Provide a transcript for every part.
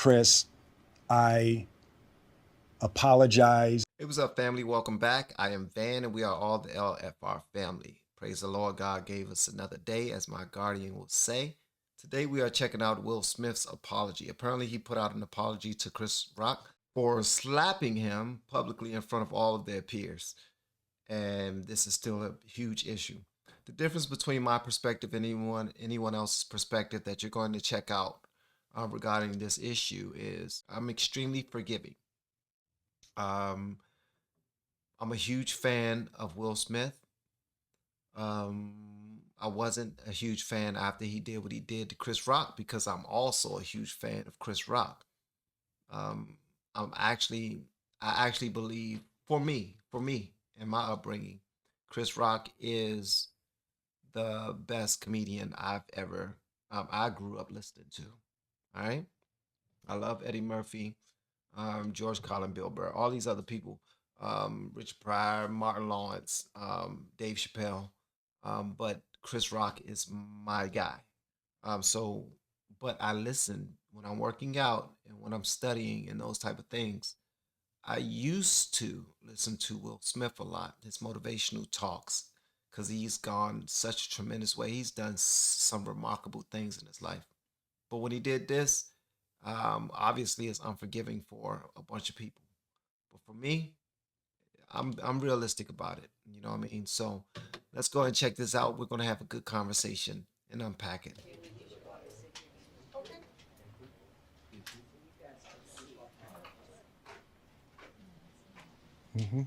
Chris, I apologize. Hey, what's up, family? Welcome back. I am Van, and we are all the LFR family. Praise the Lord, God gave us another day, as my guardian will say. Today, we are checking out Will Smith's apology. Apparently, he put out an apology to Chris Rock for slapping him publicly in front of all of their peers. And this is still a huge issue. The difference between my perspective and anyone else's perspective that you're going to check out regarding this issue is I'm extremely forgiving. I'm a huge fan of Will Smith. I wasn't a huge fan after he did what he did to Chris Rock because I'm also a huge fan of Chris Rock. Um, I actually believe for me, in my upbringing, Chris Rock is the best comedian I grew up listening to. All right. I love Eddie Murphy, George Carlin, Bill Burr, all these other people, Rich Pryor, Martin Lawrence, Dave Chappelle. But Chris Rock is my guy. But I listen when I'm working out and when I'm studying and those type of things. I used to listen to Will Smith a lot, his motivational talks, because he's gone such a tremendous way. He's done some remarkable things in his life. But when he did this, obviously it's unforgiving for a bunch of people. But for me, I'm realistic about it. You know what I mean? So let's go ahead and check this out. We're gonna have a good conversation and unpack it. Mm-hmm.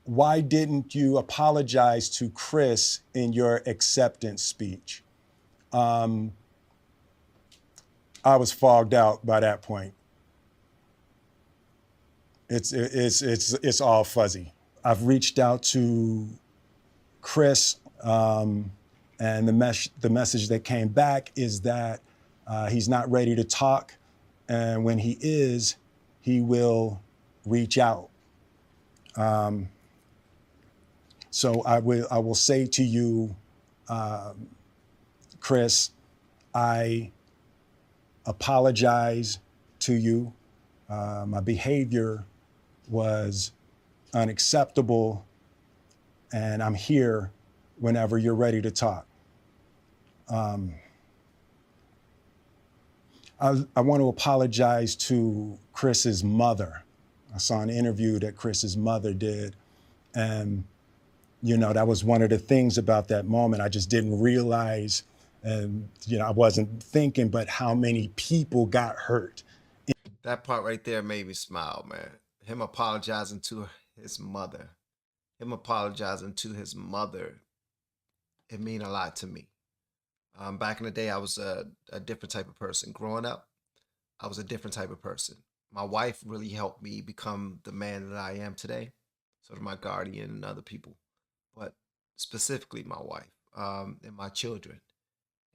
Why didn't you apologize to Chris in your acceptance speech? I was fogged out by that point. It's all fuzzy. I've reached out to Chris, and the message that came back is that he's not ready to talk, and when he is, he will reach out. So I will say to you, Chris, I apologize to you. My behavior was unacceptable, and I'm here whenever you're ready to talk. I want to apologize to Chris's mother. I saw an interview that Chris's mother did, and that was one of the things about that moment. I just didn't realize, and I wasn't thinking, but how many people got hurt. That part right there made me smile, man. Him apologizing to his mother. Him apologizing to his mother. It mean a lot to me. Back in the day, I was a different type of person. Growing up, I was a different type of person. My wife really helped me become the man that I am today. So did my guardian and other people, but specifically my wife and my children.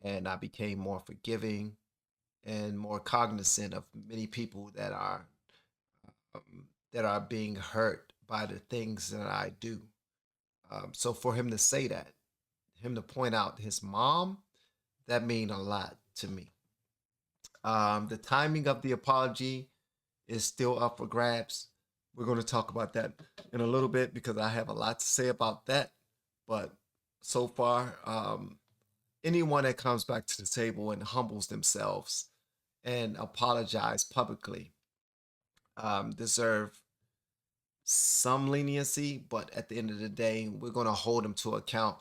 And I became more forgiving and more cognizant of many people that are being hurt by the things that I do. So for him to say that, him to point out his mom, that mean a lot to me. The timing of the apology is still up for grabs. We're going to talk about that in a little bit because I have a lot to say about that. But so far, anyone that comes back to the table and humbles themselves and apologize publicly deserve some leniency. But at the end of the day, we're going to hold them to account.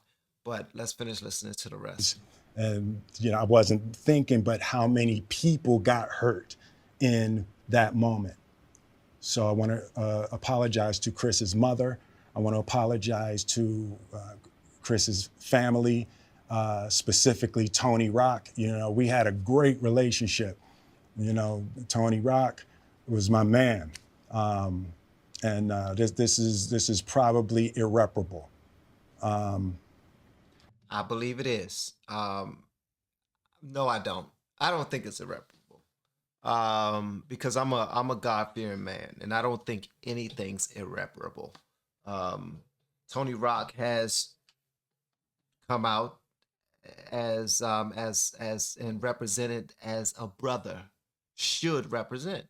But let's finish listening to the rest. And I wasn't thinking, but how many people got hurt in that moment. So I want to apologize to Chris's mother. I want to apologize to Chris's family, specifically Tony Rock. We had a great relationship. Tony Rock was my man, and this is probably irreparable. I believe it is. No, I don't. I don't think it's irreparable. Because I'm a God-fearing man, and I don't think anything's irreparable. Tony Rock has come out as and represented as a brother should represent.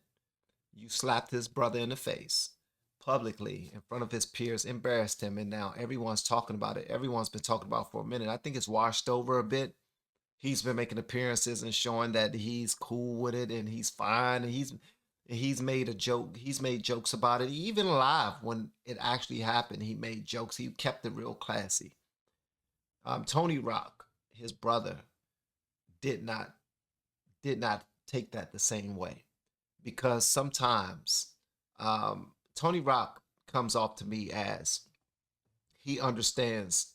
You slapped his brother in the face publicly in front of his peers, embarrassed him, and now everyone's talking about it. Everyone's been talking about it for a minute. I think it's washed over a bit. He's been making appearances and showing that he's cool with it and he's fine. And he's made a joke. He's made jokes about it. Even live when it actually happened, he made jokes. He kept it real classy. Tony Rock, his brother, did not did not take that the same way, because sometimes Tony Rock comes off to me as he understands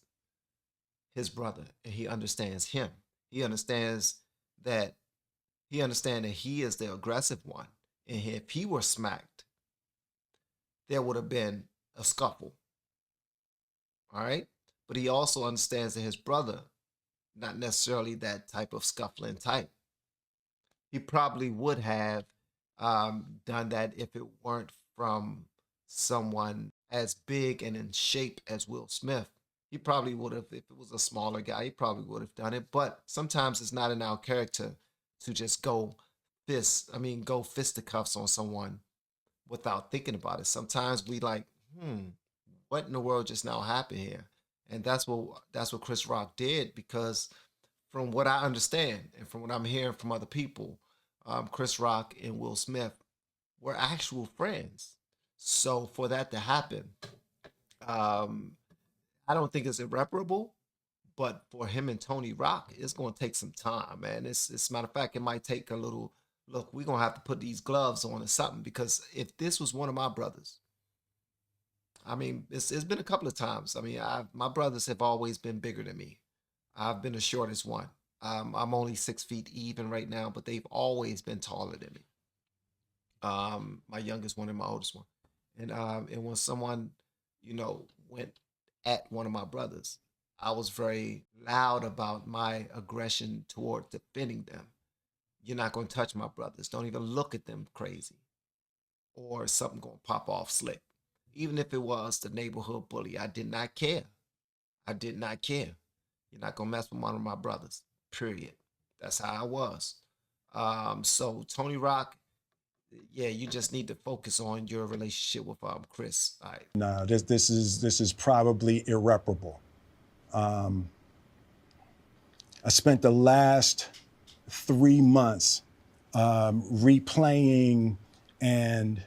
his brother and he understands him. He understands that he is the aggressive one, and if he were smacked, there would have been a scuffle. All right, but he also understands that his brother, not necessarily that type of scuffling type. He probably would have done that if it weren't from someone as big and in shape as Will Smith. He probably would have, if it was a smaller guy, he probably would have done it. But sometimes it's not in our character to just go fisticuffs on someone without thinking about it. Sometimes we like, what in the world just now happened here? And that's what Chris Rock did, because from what I understand and from what I'm hearing from other people, Chris Rock and Will Smith were actual friends. So for that to happen, um, I don't think it's irreparable. But for him and Tony Rock, it's going to take some time, man. It's matter of fact, it might take a little. Look, we're gonna have to put these gloves on or something, because if this was one of my brothers, I mean, it's been a couple of times. I mean, my brothers have always been bigger than me. I've been the shortest one. I'm only 6 feet even right now, but they've always been taller than me. My youngest one and my oldest one, and when someone, went at one of my brothers, I was very loud about my aggression toward defending them. You're not gonna touch my brothers. Don't even look at them crazy, or something gonna pop off slick. Even if it was the neighborhood bully, I did not care. I did not care. You're not gonna mess with one of my brothers. Period. That's how I was. So Tony Rock, yeah, you just need to focus on your relationship with Chris. All right. No, this is probably irreparable. I spent the last 3 months replaying and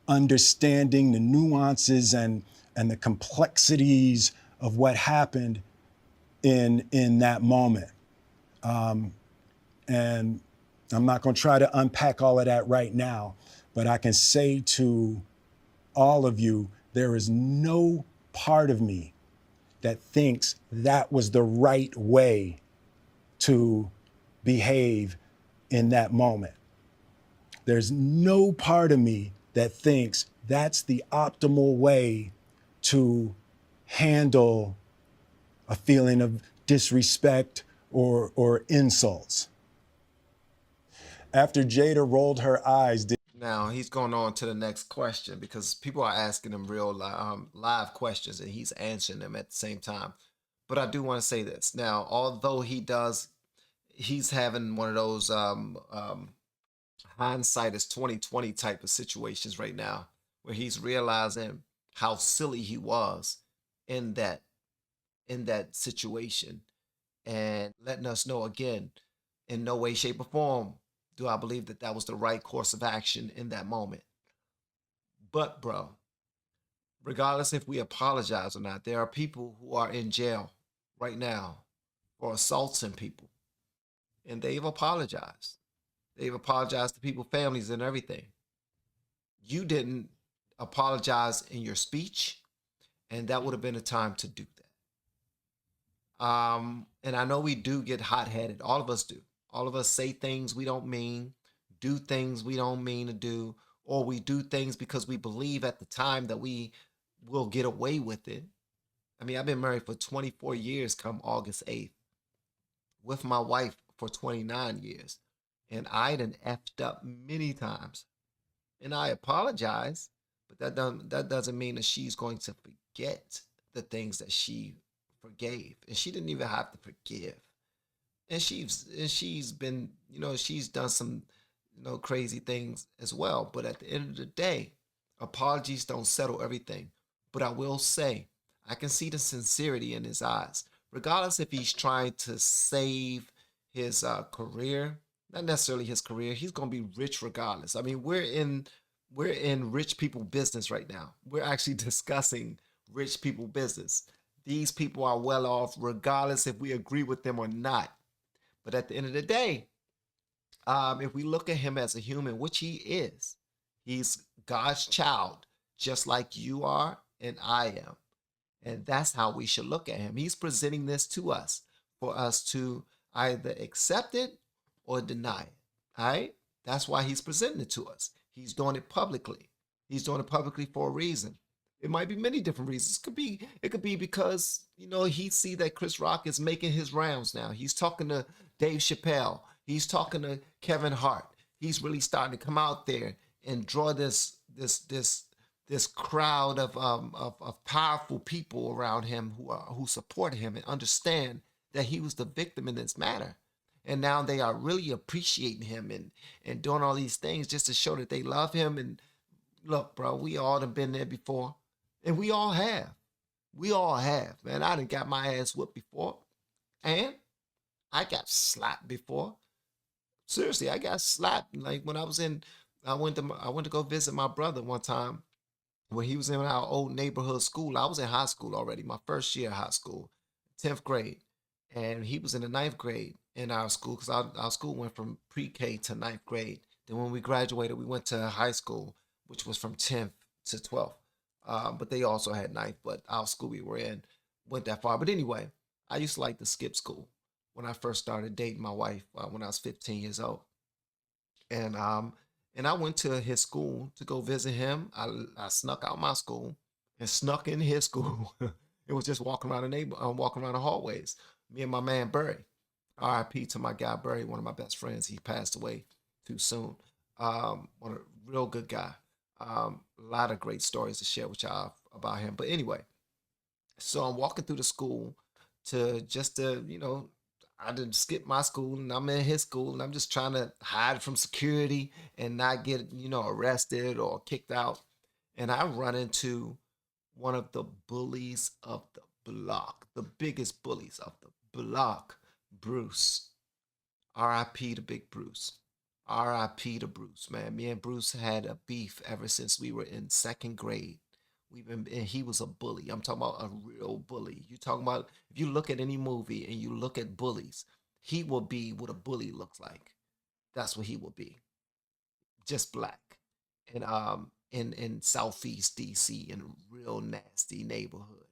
understanding the nuances and the complexities of what happened in that moment. And I'm not going to try to unpack all of that right now, but I can say to all of you, there is no part of me that thinks that was the right way to behave in that moment. There's no part of me that thinks that's the optimal way to handle a feeling of disrespect or insults. After Jada rolled her eyes, Now he's going on to the next question, because people are asking him real live questions and he's answering them at the same time. But I do want to say this. Now, although he's having one of those hindsight is 2020 type of situations right now, where he's realizing how silly he was in that situation, and letting us know again, in no way, shape, or form do I believe that that was the right course of action in that moment. But bro, regardless if we apologize or not, there are people who are in jail right now for assaulting people, and they've apologized. They've apologized to people's families and everything. You didn't apologize in your speech, and that would have been a time to do that. And I know we do get hot headed. All of us do. All of us say things we don't mean, do things we don't mean to do, or we do things because we believe at the time that we will get away with it. I mean, I've been married for 24 years come August 8th, with my wife for 29 years. and I done effed up many times. And I apologize, but that doesn't mean that she's going to forget the things that she forgave. And she didn't even have to forgive. And she's been, she's done some, crazy things as well. But at the end of the day, apologies don't settle everything. But I will say, I can see the sincerity in his eyes, regardless if he's trying to save his career. Not necessarily his career. He's gonna be rich regardless. I mean, we're in rich people business right now. We're actually discussing rich people business. These people are well off regardless if we agree with them or not. But at the end of the day, if we look at him as a human, which he is, he's God's child, just like you are and I am. And that's how we should look at him. He's presenting this to us for us to either accept it or deny it. All right? That's why he's presenting it to us. He's doing it publicly. He's doing it publicly for a reason. It might be many different reasons. It could be because, he see that Chris Rock is making his rounds now. He's talking to Dave Chappelle. He's talking to Kevin Hart. He's really starting to come out there and draw this crowd of powerful people around him who support him and understand that he was the victim in this matter. And now they are really appreciating him and doing all these things just to show that they love him. And look, bro, we all have been there before. And we all have. We all have, man. I done got my ass whooped before. And I got slapped before. Seriously, I got slapped. Like when I went to go visit my brother one time when he was in our old neighborhood school. I was in high school already, my first year of high school, 10th grade. And he was in the ninth grade in our school because our school went from pre-K to ninth grade. Then when we graduated, we went to high school, which was from 10th to 12th. But they also had ninth, but our school we were in went that far. But anyway, I used to like to skip school when I first started dating my wife when I was 15 years old. And I went to his school to go visit him. I snuck out my school and snuck in his school. It was just walking around walking around the hallways. Me and my man Barry. R.I.P. to my guy Barry, one of my best friends. He passed away too soon. One a real good guy. A lot of great stories to share with y'all about him. But anyway, so I'm walking through the school to I didn't skip my school and I'm in his school and I'm just trying to hide from security and not get, arrested or kicked out. And I run into one of the bullies of the block, the biggest bullies of the block, Bruce. R.I.P. to Big Bruce. R.I.P. to Bruce, man. Me and Bruce had a beef ever since we were in second grade. And he was a bully. I'm talking about a real bully. You talking about if you look at any movie and you look at bullies, he will be what a bully looks like. That's what he will be. Just black. And in Southeast DC in a real nasty neighborhood.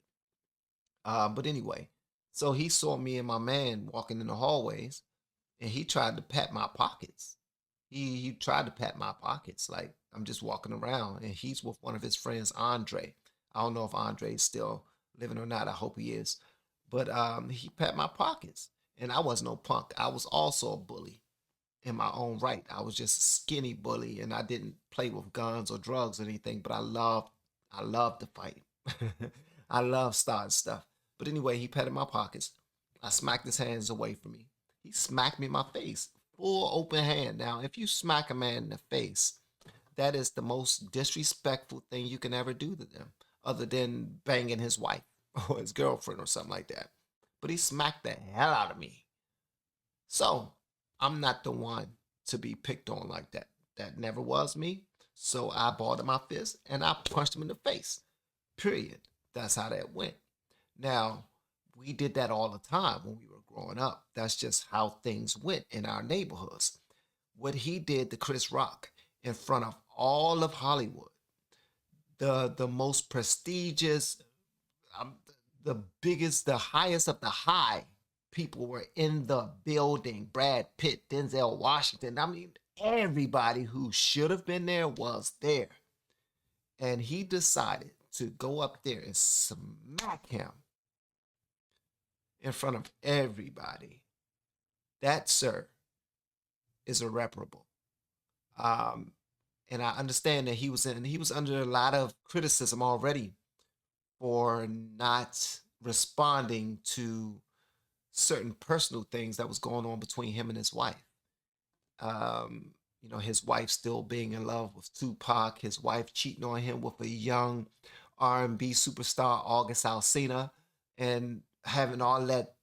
But anyway, so he saw me and my man walking in the hallways and he tried to pat my pockets. He tried to pat my pockets like I'm just walking around, and he's with one of his friends, Andre. I don't know if Andre's still living or not. I hope he is. But he pat my pockets, and I was no punk. I was also a bully in my own right. I was just a skinny bully, and I didn't play with guns or drugs or anything. But I loved to fight. I love starting stuff. But anyway, he patted my pockets. I smacked his hands away from me. He smacked me in my face, full open hand. Now, if you smack a man in the face, that is the most disrespectful thing you can ever do to them, other than banging his wife or his girlfriend or something like that. But he smacked the hell out of me. So I'm not the one to be picked on like that. That never was me. So I balled in my fist and I punched him in the face. Period. That's how that went. Now, we did that all the time when we were growing up. That's just how things went in our neighborhoods. What he did to Chris Rock in front of all of Hollywood, the most prestigious, um, the biggest, the highest of the high people were in the building. Brad Pitt, Denzel Washington. I mean, everybody who should have been there was there. And he decided to go up there and smack him in front of everybody. That, sir, is irreparable. And I understand that he was under a lot of criticism already for not responding to certain personal things that was going on between him and his wife. You know, his wife still being in love with Tupac, his wife cheating on him with a young R&B superstar, August Alsina, and having all that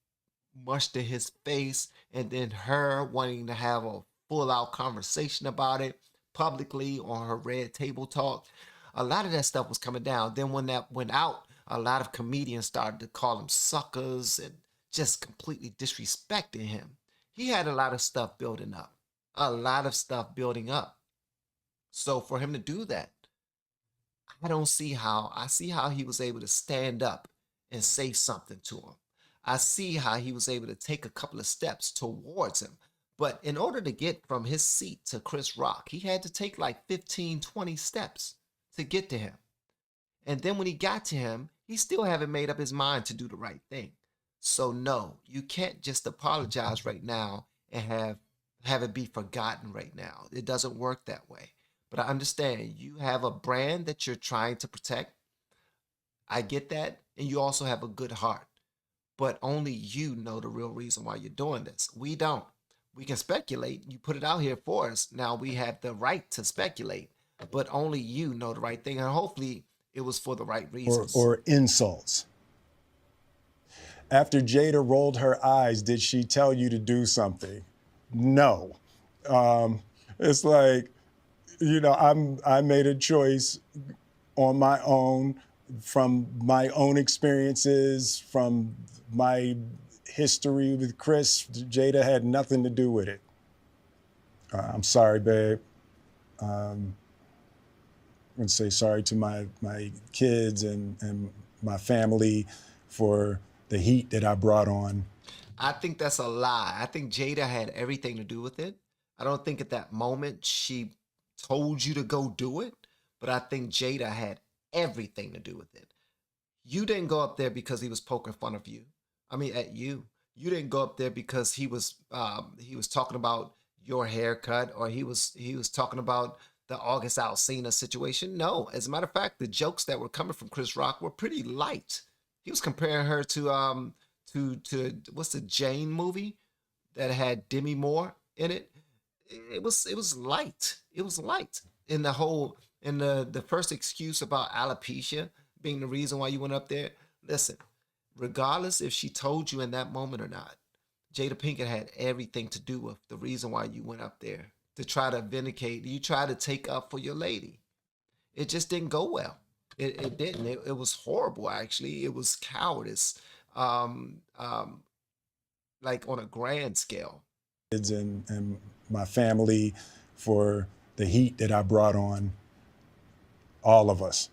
much to his face, and then her wanting to have a full out conversation about it publicly on her Red Table Talk. A lot of that stuff was coming down. Then when that went out, a lot of comedians started to call him suckers and just completely disrespecting him. He had a lot of stuff building up, a lot of stuff building up. So for him to do that, I see how he was able to stand up and say something to him. I see how he was able to take a couple of steps towards him. But in order to get from his seat to Chris Rock, he had to take like 15, 20 steps to get to him. And then when he got to him, he still haven't made up his mind to do the right thing. So no, you can't just apologize right now and have it be forgotten right now. It doesn't work that way. But I understand you have a brand that you're trying to protect. I get that. And you also have a good heart. But only you know the real reason why you're doing this. We don't. We can speculate. You put it out here for us. Now we have the right to speculate, but only you know the right thing. And hopefully it was for the right reasons. Or insults. After Jada rolled her eyes, did she tell you to do something? No. It's like, you know, I made a choice on my own from my own experiences, from my history with Chris. Jada had nothing to do with it. I'm sorry, babe. I'm going to say sorry to my kids and my family for the heat that I brought on. I think that's a lie. I think Jada had everything to do with it. I don't think at that moment she told you to go do it, but I think Jada had everything to do with it. You didn't go up there because he was poking fun of you. I mean, at you. You didn't go up there because he was talking about your haircut, or he was talking about the August Alsina situation. No, as a matter of fact, the jokes that were coming from Chris Rock were pretty light. He was comparing her to what's the Jane movie that had Demi Moore in it. It was light. It was light. In the first excuse about alopecia being the reason why you went up there. Listen, regardless if she told you in that moment or not, Jada Pinkett had everything to do with the reason why you went up there, to try to vindicate. You try to take up for your lady. It just didn't go well. It didn't. It was horrible, actually. It was cowardice, like on a grand scale. Kids and my family for the heat that I brought on all of us.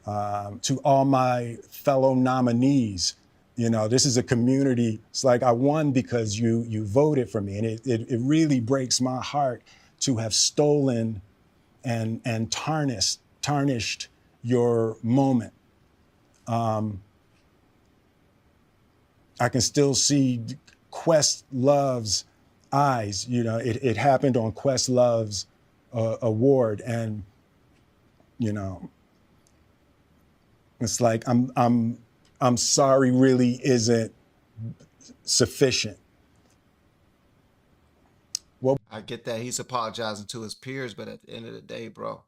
To all my fellow nominees, you know, this is a community. It's like I won because you voted for me. And it really breaks my heart to have stolen and tarnished your moment. I can still see Questlove's eyes. You know, it happened on Questlove's award, and you know, it's like I'm sorry really isn't sufficient. Well, I get that he's apologizing to his peers, but at the end of the day, bro,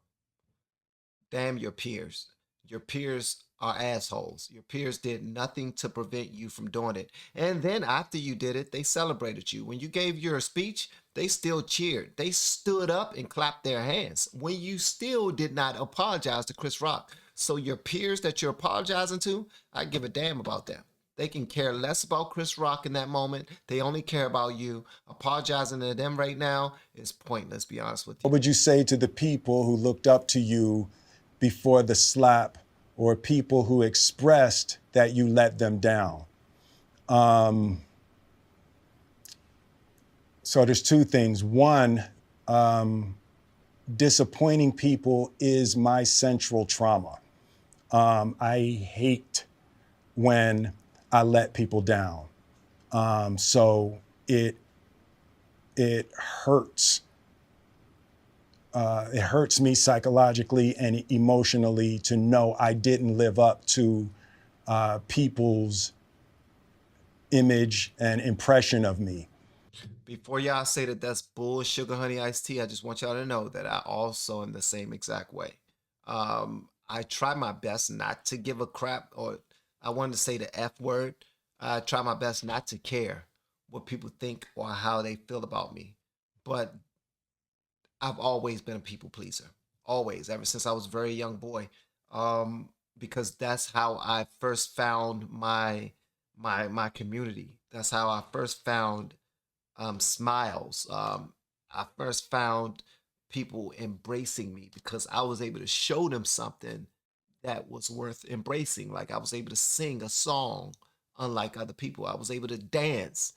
damn your peers. Your peers are assholes. Your peers did nothing to prevent you from doing it. And then after you did it, they celebrated you. When you gave your speech, they still cheered. They stood up and clapped their hands when you still did not apologize to Chris Rock. So your peers that you're apologizing to, I give a damn about them. They can care less about Chris Rock in that moment. They only care about you. Apologizing to them right now is pointless, be honest with you. What would you say to the people who looked up to you before the slap, or people who expressed that you let them down? So there's two things. One, disappointing people is my central trauma. I hate when I let people down. So it hurts it hurts me psychologically and emotionally to know I didn't live up to people's image and impression of me. Before y'all say that that's bull sugar honey iced tea, I just want y'all to know that I also am the same exact way. I try my best not to give a crap, or I wanted to say the F word. I try my best not to care what people think or how they feel about me. But I've always been a people pleaser. Always, ever since I was a very young boy. Because that's how I first found my community. That's how I first found smiles. I first found people embracing me because I was able to show them something that was worth embracing. Like I was able to sing a song unlike other people. I was able to dance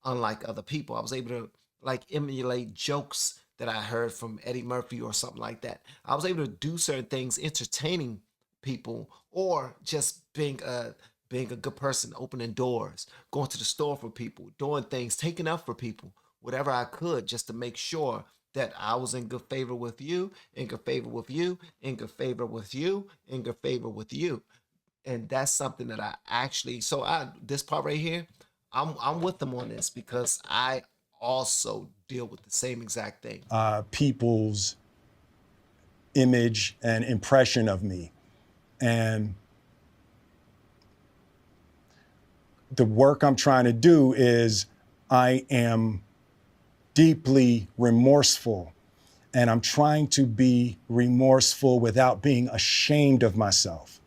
unlike other people. I was able to like emulate jokes that I heard from Eddie Murphy or something like that. I was able to do certain things entertaining people or just being a good person, opening doors, going to the store for people, doing things, taking up for people, whatever I could just to make sure that I was in good favor with you, in good favor with you, in good favor with you, in good favor with you. And that's something that I actually this part right here, I'm with them on this because I also deal with the same exact thing. People's image and impression of me. And the work I'm trying to do is I am deeply remorseful, and I'm trying to be remorseful without being ashamed of myself,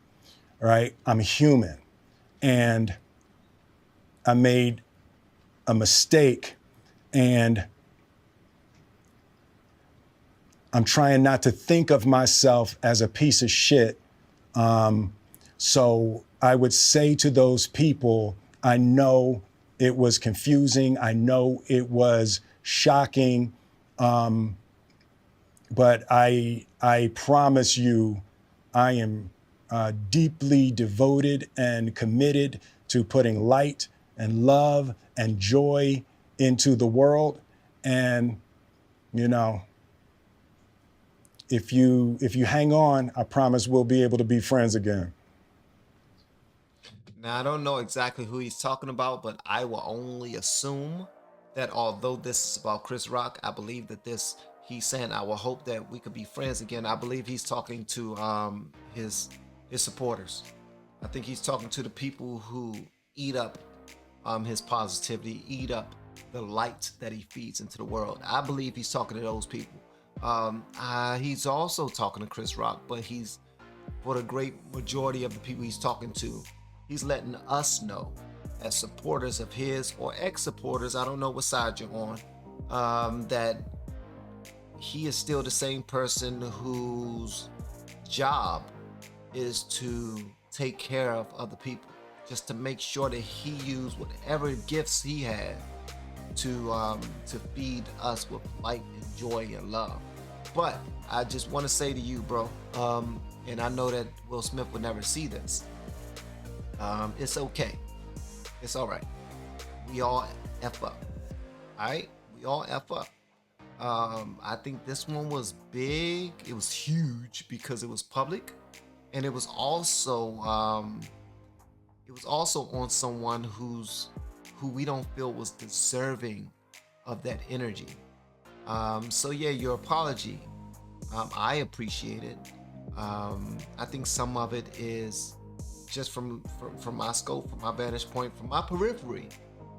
right? I'm human, and I made a mistake, and I'm trying not to think of myself as a piece of shit. So I would say to those people, I know it was confusing. I know it was shocking. But I promise you, I am deeply devoted and committed to putting light and love and joy into the world. And, you know, if you hang on, I promise we'll be able to be friends again. Now, I don't know exactly who he's talking about, but I will only assume that although this is about Chris Rock, I believe that he's saying I will hope that we could be friends again. I believe he's talking to his supporters. I think he's talking to the people who eat up his positivity, eat up the light that he feeds into the world. I believe he's talking to those people. He's also talking to Chris Rock, but he's, for the great majority of the people he's talking to, he's letting us know as supporters of his or ex-supporters, I don't know what side you're on, that he is still the same person whose job is to take care of other people, just to make sure that he used whatever gifts he had to feed us with light and joy and love. But I just want to say to you, bro, and I know that Will Smith would never see this. It's okay. It's all right. We all F up. All right? We all F up. I think this one was big. It was huge because it was public, and it was also on someone who we don't feel was deserving of that energy. So yeah, your apology, I appreciate it. I think some of it is just from my scope, from my vantage point, from my periphery,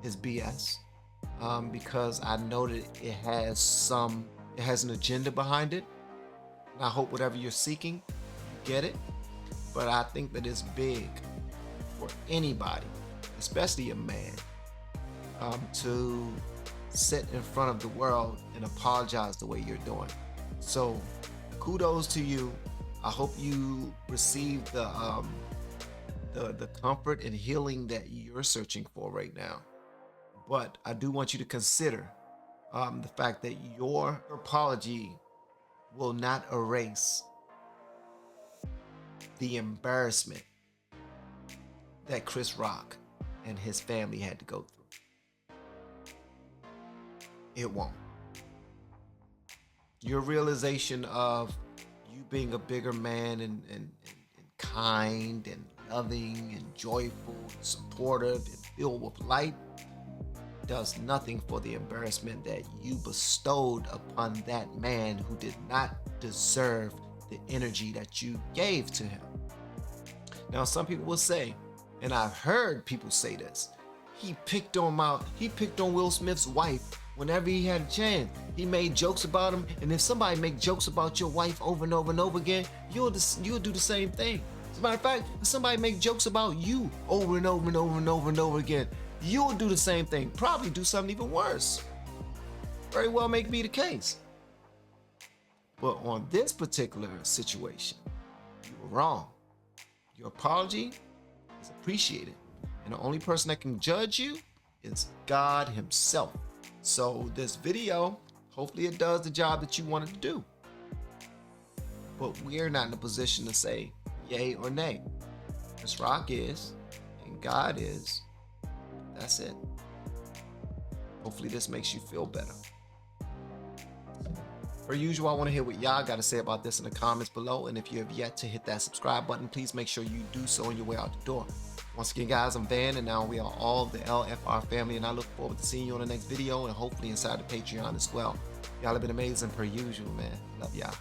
is BS. Because I know that it has an agenda behind it. And I hope whatever you're seeking, you get it. But I think that it's big for anybody, especially a man, to sit in front of the world and apologize the way you're doing. So kudos to you. I hope you receive the comfort and healing that you're searching for right now. But I do want you to consider the fact that your apology will not erase the embarrassment that Chris Rock and his family had to go through. It won't. Your realization of you being a bigger man and kind and loving and joyful and supportive and filled with light does nothing for the embarrassment that you bestowed upon that man who did not deserve the energy that you gave to him. Now, some people will say, and I've heard people say this, he picked on Will Smith's wife whenever he had a chance. He made jokes about him, and if somebody make jokes about your wife over and over and over again, you'll do the same thing. As a matter of fact, if somebody make jokes about you over and over and over and over and over again, you'll do the same thing. Probably do something even worse. Very well may be the case. But on this particular situation, you were wrong. Your apology is appreciated. And the only person that can judge you is God himself. So this video, hopefully it does the job that you wanted to do. But we're not in a position to say yay or nay. Chris Rock is, and God is. That's it. Hopefully this makes you feel better. Per usual, I want to hear what y'all got to say about this in the comments below. And if you have yet to hit that subscribe button, please make sure you do so on your way out the door. Once again, guys, I'm Van, and now we are all the LFR family, and I look forward to seeing you on the next video and hopefully inside the Patreon as well. Y'all have been amazing per usual, man. Love y'all.